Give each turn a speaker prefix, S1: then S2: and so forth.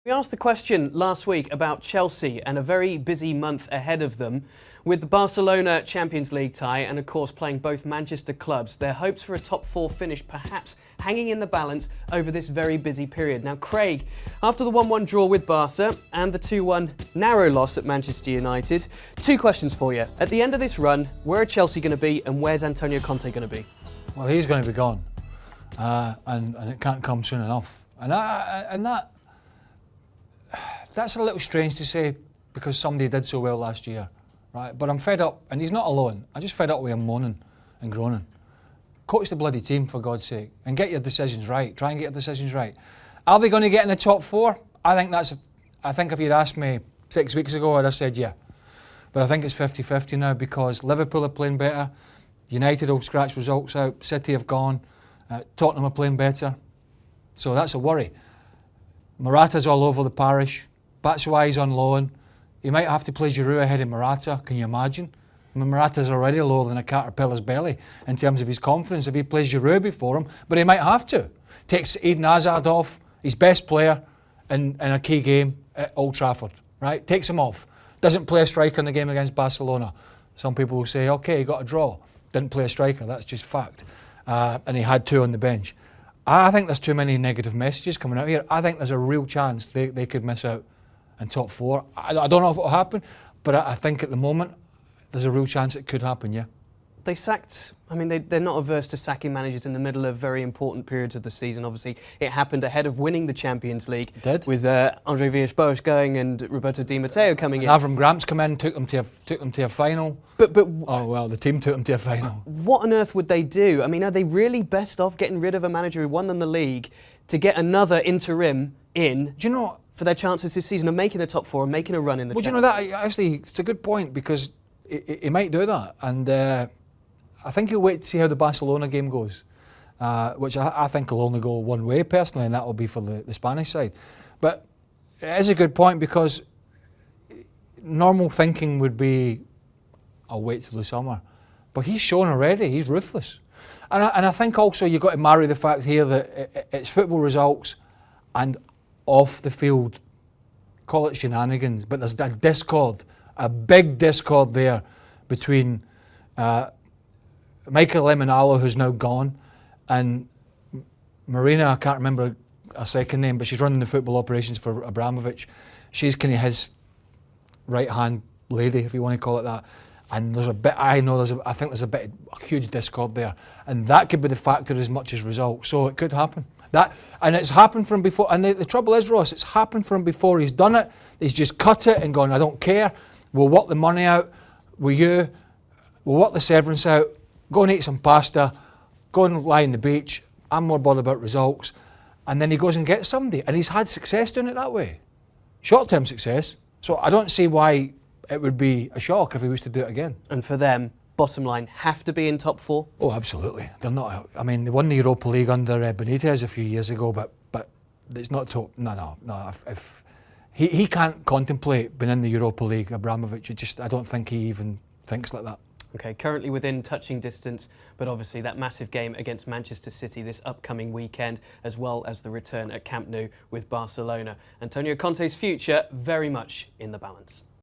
S1: We asked the question last week about Chelsea and a very busy month ahead of them. With the Barcelona Champions League tie and of course playing both Manchester clubs, their hopes for a top four finish perhaps hanging in the balance over this very busy period. Now Craig, after the 1-1 draw with Barca and the 2-1 narrow loss at Manchester United, two questions for you. At the end of this run, where are Chelsea going to be and where's Antonio Conte going to be?
S2: Well, he's going to be gone and it can't come soon enough. That's a little strange to say because somebody did so well last year, right? But I'm fed up, and he's not alone. I'm just fed up with him moaning and groaning. Coach the bloody team, for God's sake, and get your decisions right. Try and get your decisions right. Are they going to get in the top four? I think if you'd asked me 6 weeks ago, I'd have said yeah. But I think it's 50-50 now because Liverpool are playing better, United will scratch results out, City have gone, Tottenham are playing better. So that's a worry. Morata's all over the parish. Batshuayi's on loan. He might have to play Giroud ahead of Morata. Can you imagine? I mean, Morata's already lower than a caterpillar's belly in terms of his confidence if he plays Giroud before him, but he might have to. Takes Eden Hazard off, his best player in a key game at Old Trafford, right? Takes him off. Doesn't play a striker in the game against Barcelona. Some people will say, okay, he got a draw. Didn't play a striker, that's just fact. And he had two on the bench. I think there's too many negative messages coming out here. I think there's a real chance they could miss out in top four. I don't know if it will happen, but I think at the moment there's a real chance it could happen, yeah.
S1: They sacked, I mean, they're not averse to sacking managers in the middle of very important periods of the season. Obviously, it happened ahead of winning the Champions League. It did. With Andre Villas-Boas going and Roberto Di Matteo coming in.
S2: Avram Grant's come in, took them to a final. Oh, well, the team took them to a final.
S1: What on earth would they do? I mean, are they really best off getting rid of a manager who won them the league to get another interim in?
S2: Do you know,
S1: for their chances this season of making the top four and making a run in the Champions League?
S2: Well, do you know that, actually, it's a good point because he might do that. And I think he'll wait to see how the Barcelona game goes, which I think will only go one way personally, and that will be for the Spanish side. But it is a good point because normal thinking would be, I'll wait till the summer. But he's shown already, he's ruthless. And I think also you've got to marry the fact here that it's football results and off the field, call it shenanigans, but there's a discord, a big discord there between Michael Emenalo, who's now gone, and Marina, I can't remember her second name, but she's running the football operations for Abramovich. She's kind of his right-hand lady, if you want to call it that. And there's a bit, I think there's a huge discord there. And that could be the factor as much as results. So it could happen. And it's happened from before. And the trouble is, Ross, it's happened from before. He's done it. He's just cut it and gone, I don't care. We'll work the money out with you. We'll work the severance out. Go and eat some pasta. Go and lie on the beach. I'm more bothered about results. And then he goes and gets somebody. And he's had success doing it that way. Short-term success. So I don't see why it would be a shock if he was to do it again.
S1: And for them, bottom line, have to be in top four?
S2: Oh, absolutely. They're not. I mean, they won the Europa League under Benitez a few years ago, but it's not top. No. If he can't contemplate being in the Europa League, Abramovich. I don't think he even thinks like that.
S1: Okay, currently within touching distance, but obviously that massive game against Manchester City this upcoming weekend, as well as the return at Camp Nou with Barcelona. Antonio Conte's future very much in the balance.